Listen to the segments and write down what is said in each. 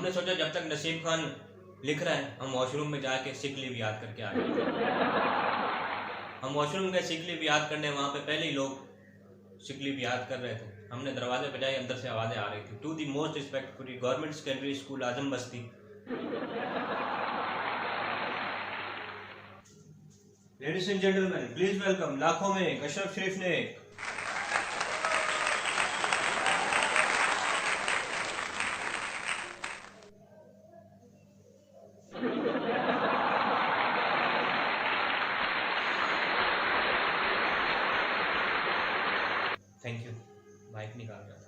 हमने सोचा जब तक नसीब खान लिख रहा है हम वॉशरूम में जाके सिक लीव याद करके आ गए। हम वॉशरूम गए सिक लीव याद करने, वहाँ पे पहले ही लोग सिक लीव याद कर रहे थे। हमने दरवाजे बजाए, अंदर से आवाज़ें आ रही थी, to the most respectfully government secondary school Azam Basti. Ladies and gentleman, please welcome लाखों में अशरफ शरीफ नेक। थैंक यू, माइक निकाल रहा था।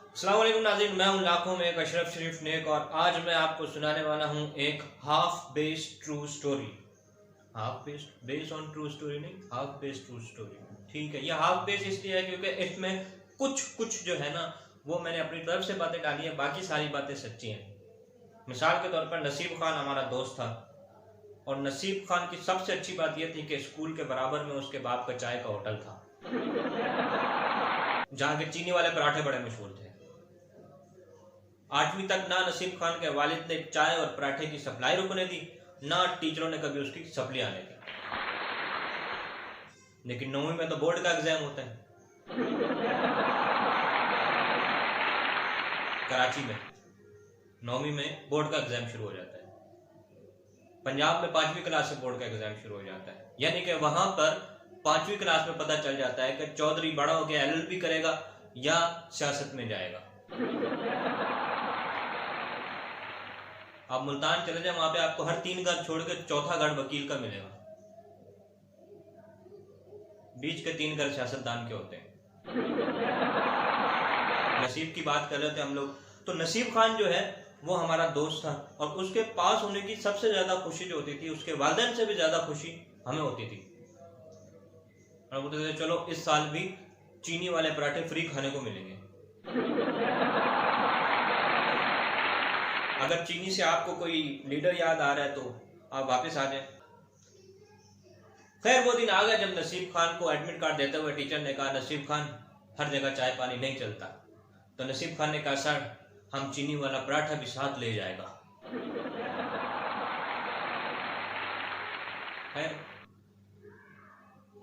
अस्सलाम वालेकुम नाज़रीन, मैं हूं लाखों में एक अशरफ शरीफ नेक और आज मैं आपको सुनाने वाला हूं एक half based true story. Half based, based on true story नहीं, हाफ बेस्ड ट्रू स्टोरी। ठीक है, ये हाफ बेस्ड इसलिए है क्योंकि इसमें कुछ जो है ना वो मैंने अपनी तरफ से बातें डाली है, बाकी सारी बातें सच्ची हैं। मिसाल के तौर पर नसीब खान हमारा दोस्त था और नसीब खान की सबसे अच्छी बात यह थी कि स्कूल के बराबर में उसके बाप का चाय का होटल था जहाँ के चीनी वाले पराठे बड़े मशहूर थे। 8वीं तक ना नसीब खान के वालिद ने चाय और पराठे की सप्लाई रुकने दी, ना टीचरों ने कभी उसकी सप्ली आने दी। लेकिन 9वीं में तो बोर्ड का एग्जाम होता है कराची में। 9वीं में बोर्ड का एग्जाम शुरू हो जाता है। पंजाब में 5वीं क्लास से बोर्ड का एग्जाम शुरू हो जाता है, यानी कि वहां पर 5वीं क्लास में पता चल जाता है कि चौधरी बड़ा होकर LLB करेगा या सियासत में जाएगा। आप मुल्तान चले जाए, वहां पे आपको हर 3 घर छोड़ के चौथा घर वकील का मिलेगा, बीच के 3 घर सियासतदान के होते हैं। नसीब की बात कर रहे थे हम लोग, तो नसीब खान जो है वो हमारा दोस्त था और उसके पास होने की सबसे ज्यादा खुशी जो होती थी, उसके वालिदैन से भी ज्यादा खुशी हमें होती थी। और बोलते थे चलो इस साल भी चीनी वाले पराठे फ्री खाने को मिलेंगे। अगर चीनी से आपको कोई लीडर याद आ रहा है तो आप वापस आ जाए। खैर वो दिन आ गया जब नसीब खान को एडमिट कार्ड देते हुए टीचर ने कहा नसीब खान हर जगह चाय पानी नहीं चलता। तो नसीब खान ने कहा सर हम चीनी वाला पराठा भी साथ ले जाएगा।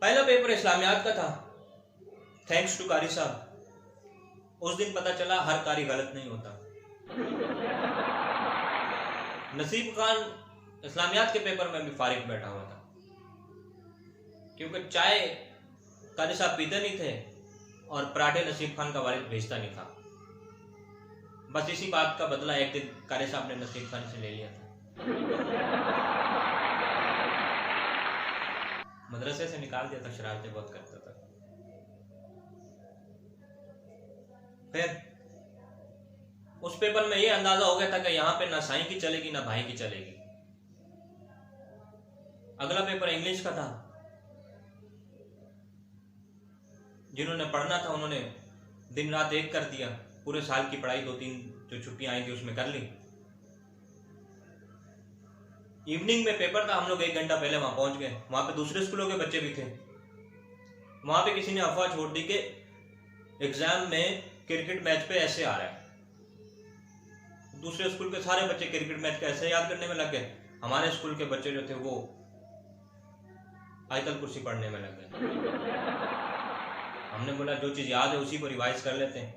पहला पेपर इस्लामियात का था, थैंक्स टू कारी साहब। उस दिन पता चला हर कारी गलत नहीं होता। नसीब खान इस्लामियात के पेपर में भी फारिग बैठा हुआ था क्योंकि चाय कारी साहब पीते नहीं थे और पराठे नसीब खान का वालिद भेजता नहीं था। बस इसी बात का बदला एक दिन कारी साहब ने नसीब खान से ले लिया था। मदरसे से निकाल दिया था, शरारतें बहुत करता था। फिर उस पेपर में ये अंदाजा हो गया था कि यहाँ पे ना साईं की चलेगी ना भाई की चलेगी। अगला पेपर इंग्लिश का था। जिन्होंने पढ़ना था उन्होंने दिन रात एक कर दिया, पूरे साल की पढ़ाई 2-3 जो छुट्टियां आई थी उसमें कर ली। इवनिंग में पेपर था, हम लोग 1 घंटा पहले वहां पहुंच गए। वहां पे दूसरे स्कूलों के बच्चे भी थे। वहां पे किसी ने अफवाह छोड़ दी कि एग्जाम में क्रिकेट मैच पे ऐसे आ रहा है। दूसरे स्कूल के सारे बच्चे क्रिकेट मैच का ऐसे याद करने में लग गए। हमारे स्कूल के बच्चे जो थे वो आयतल कुर्सी पढ़ने में लग गए। हमने बोला जो चीज याद है उसी को रिवाइज कर लेते हैं,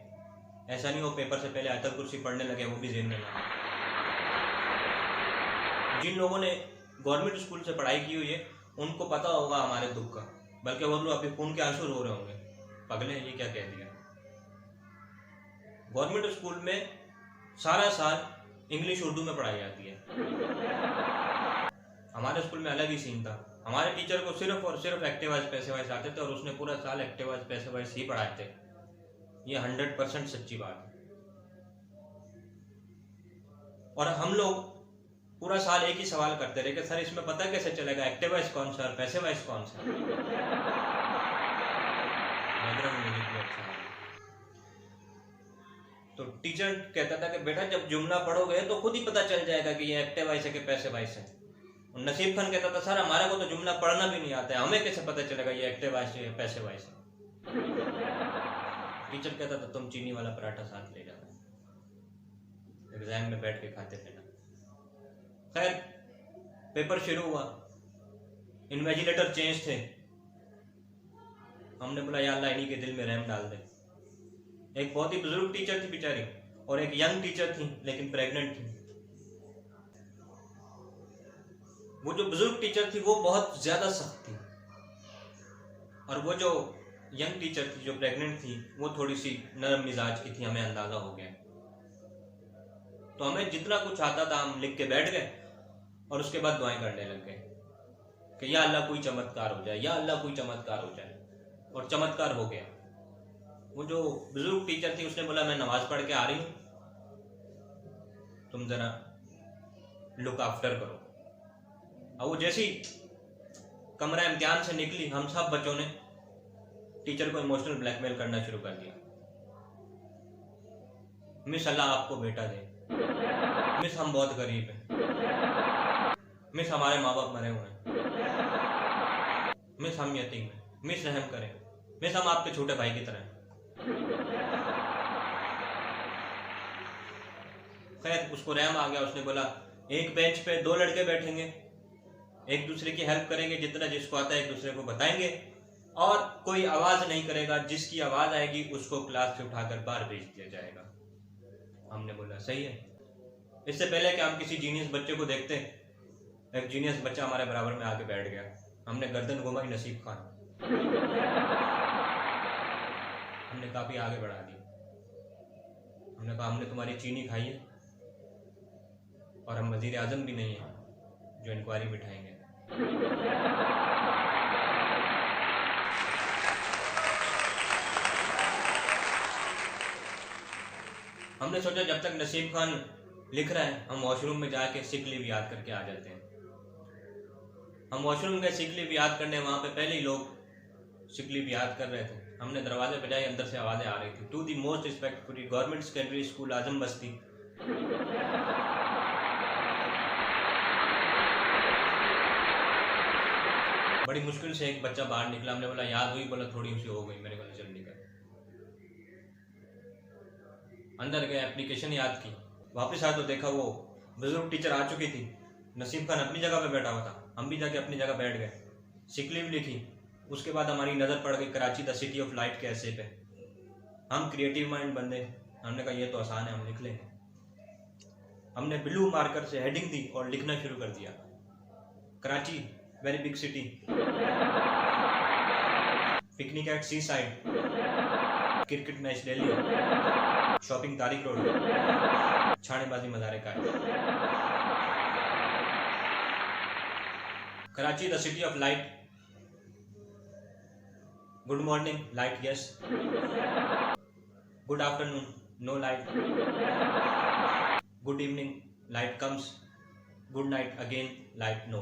ऐसा नहीं हो पेपर से पहले आयतल कुर्सी पढ़ने लगे वो भी ज़हन में लगा। जिन लोगों ने गवर्नमेंट स्कूल से पढ़ाई की हुई है उनको पता होगा हमारे दुख का, बल्कि वो लोग अभी खून के आंसू रो रहे होंगे, पगले ये क्या कह दिया। गवर्नमेंट स्कूल में सारा साल इंग्लिश उर्दू में पढ़ाई जाती है। हमारे स्कूल में अलग ही सीन था। हमारे टीचर को सिर्फ और सिर्फ एक्टिव वाइज पैसे वाइज आते थे और उसने पूरा साल एक्टिव वाइज पैसे वाइज ही पढ़ाए थे। ये 100% सच्ची बात है। और हम लोग पूरा साल एक ही सवाल करते रहे कि सर इसमें पता कैसे चलेगा एक्टिव वाइज कौन सा और पैसे वाइज कौन सा। तो टीचर कहता था कि बेटा जब जुमला पढ़ोगे तो खुद ही पता चल जाएगा कि ये एक्टिव वाइज है कि पैसे वाइज है। और नसीब खान कहता था सर हमारे को तो जुमला पढ़ना भी नहीं आता है, हमें कैसे पता चलेगा ये एक्टिव वाइज है पैसे वाइज है। टीचर कहता था तुम चीनी वाला पराठा साथ ले जाना, एग्जाम में बैठ के खाते थे ना। खैर पेपर शुरू हुआ, इन्वेजिलेटर चेंज थे। हमने बोला या अल्लाह इन्हीं के दिल में रहम डाल दे। एक बहुत ही बुजुर्ग टीचर थी बेचारी, और एक यंग टीचर थी लेकिन प्रेग्नेंट थी। वो जो बुजुर्ग टीचर थी वो बहुत ज्यादा सख्त थी, और वो जो यंग टीचर थी जो प्रेग्नेंट थी वो थोड़ी सी नरम मिजाज की थी, हमें अंदाजा हो गया। तो हमें जितना कुछ आता था हम लिख के बैठ गए, और उसके बाद दुआएं करने लग गए कि या अल्लाह कोई चमत्कार हो जाए, या अल्लाह कोई चमत्कार हो जाए। और चमत्कार हो गया। वो जो बुजुर्ग टीचर थी उसने बोला मैं नमाज पढ़ के आ रही हूँ, तुम जरा लुक आफ्टर करो। और वो जैसी कमरा इम्तिहान से निकली, हम सब बच्चों ने टीचर को इमोशनल ब्लैकमेल करना शुरू कर दिया। मिस अल्लाह आपको बेटा दे, मिस हम बहुत गरीब हैं, मिस हमारे माँ बाप मरे हुए हैं, मिस हम यतीम हैं, मिस रहम करें, मिस हम आपके छोटे भाई की तरह हैं। खैर उसको रहम आ गया, उसने बोला एक बेंच पे 2 लड़के बैठेंगे, एक दूसरे की हेल्प करेंगे, जितना जिसको आता है एक दूसरे को बताएंगे, और कोई आवाज नहीं करेगा, जिसकी आवाज आएगी उसको क्लास से उठाकर बाहर भेज दिया जाएगा। हमने बोला सही है। इससे पहले कि हम किसी जीनियस बच्चे को देखते, एक जीनियस बच्चा हमारे बराबर में आके बैठ गया। हमने गर्दन घुमाई, नसीब खान। हमने काफी आगे बढ़ा दिया। हमने कहा हमने तुम्हारी चीनी खाई है, और हम वजीर आजम भी नहीं है जो इंक्वायरी बिठाएंगे। हमने सोचा जब तक नसीब खान लिख रहा है हम वॉशरूम में जाके सिक लीव याद करके आ जाते हैं। हम वॉशरूम गए सिक लीव याद करने, वहां पे पहले ही लोग सिक लीव याद कर रहे थे। हमने दरवाजे बजाए, अंदर से आवाजें आ रही थी, to the most respectfully government secondary school Azam Basti. बड़ी मुश्किल से एक बच्चा बाहर निकला। हमने बोला याद हुई? बोला थोड़ी सी हो गई, मेरे को नजर निकल। अंदर गए, एप्लीकेशन याद की, वापस आया तो देखा वो बुजुर्ग टीचर आ चुकी थी। नसीब खान अपनी जगह पे बैठा हुआ था, हम भी जाके अपनी जगह बैठ गए, सिक लीव लिखी। उसके बाद हमारी नज़र पड़ गई Karachi the city of light के ऐसे पे। हम क्रिएटिव माइंड बंदे, हमने कहा ये तो आसान है, हम लिख लेंगे। हमने ब्लू मार्कर से हेडिंग दी और लिखना शुरू कर दिया, Karachi very big city, picnic at sea side, cricket match Delhi, shopping Tariq road, छानेबाजी मज़ारे का, Karachi the city of light, good morning light yes, good afternoon no light, good evening light comes, good night again light no,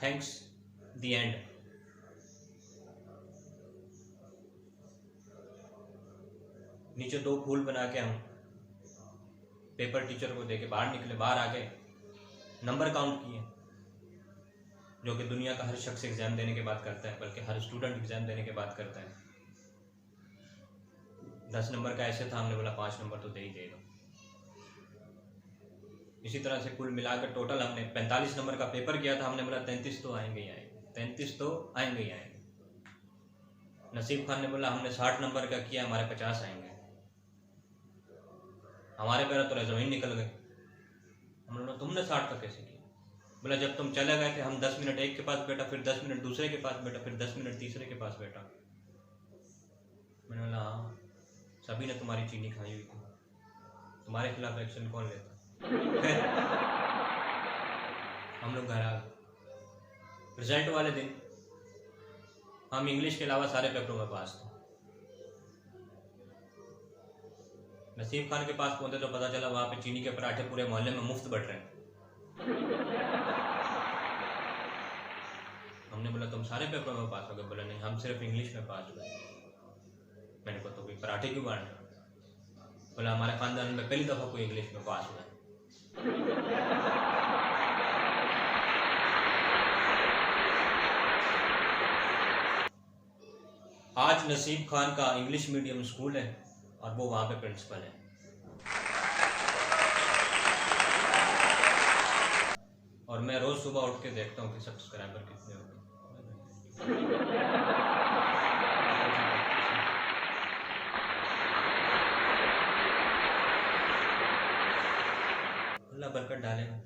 thanks the end. नीचे 2 फूल बना के हम paper teacher को देके बाहर निकले। बाहर आ गए, नंबर काउंट किए, जो कि दुनिया का हर शख्स एग्जाम देने के बाद करता है, बल्कि हर स्टूडेंट एग्जाम देने के बाद करता है। 10 नंबर का ऐसे था, हमने बोला 5 नंबर तो दे ही देगा। इसी तरह से कुल मिलाकर टोटल हमने 45 नंबर का पेपर किया था। हमने बोला 33 तो आएंगे ही आएंगे, 33 तो आएंगे ही आएंगे। नसीब खान ने बोला हमने 60 नंबर का किया, हमारे 50 आएंगे। हमारे पैर तो जमीन निकल गए। हमने बोला तुमने 60 का कैसे किया? बोला जब तुम चले गए थे हम 10 मिनट एक के पास बैठा, फिर 10 मिनट दूसरे के पास बैठा, फिर 10 मिनट तीसरे के पास बैठा। मैंने बोला हाँ, सभी ने तुम्हारी चीनी खाई हुई थी, तुम्हारे खिलाफ एक्शन कौन लेता? हम लोग घर आ गए। रिजल्ट वाले दिन हम इंग्लिश के अलावा सारे पेपरों में पास थे। नसीब खान के पास पहुंचे तो पता चला वहां पे चीनी के पराठे पूरे मोहल्ले में मुफ्त बट रहे हैं। हमने बोला तुम सारे पेपरों में पास हो गए? बोला नहीं, हम सिर्फ इंग्लिश में पास हुए। मैंने कहा तो कोई पराठे क्यों बांट रहे? बोला हमारे खानदान में पहली दफा कोई इंग्लिश में पास हुआ है। आज नसीब खान का इंग्लिश मीडियम स्कूल है और वो वहाँ पे प्रिंसिपल है। और मैं रोज सुबह उठ के देखता हूँ कि सब्सक्राइबर कितने हो गए। अल्लाह बरकत डालेगा।